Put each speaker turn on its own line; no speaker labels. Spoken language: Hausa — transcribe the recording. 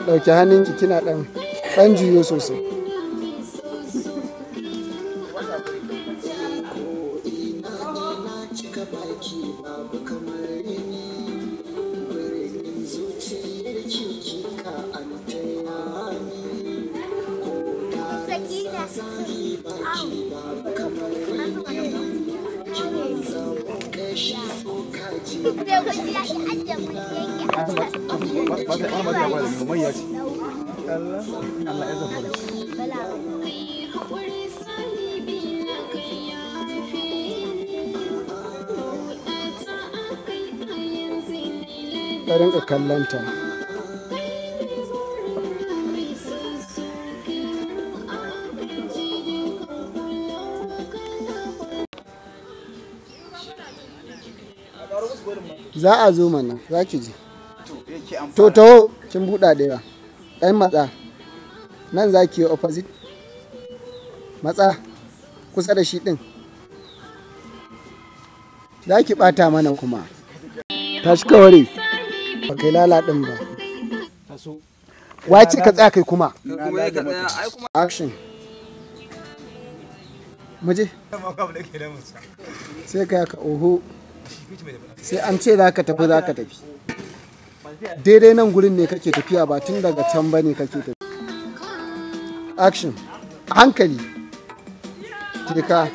Ɗauki hannunki kina ɗan juyo sosai. Ka rinka kallonta. Za a zo mana, za ki ji. To taho, kin buɗa da yawa. Ɗan matsa. Nan za ki yi opposite. Matsa kusa da shi ɗin. Za ki ɓata mana kuma. Tashi kawai. Ba kai lalaɗin ba. Wace ka tsaya kai kuma. Action. Muje. Sai ka yaka oho. Sai an ce za ka tafi za ka tafi. Daidai nan gurin ne kake tafiya ba tun daga can ba ne kake tafi. Action. Hankali. Teka.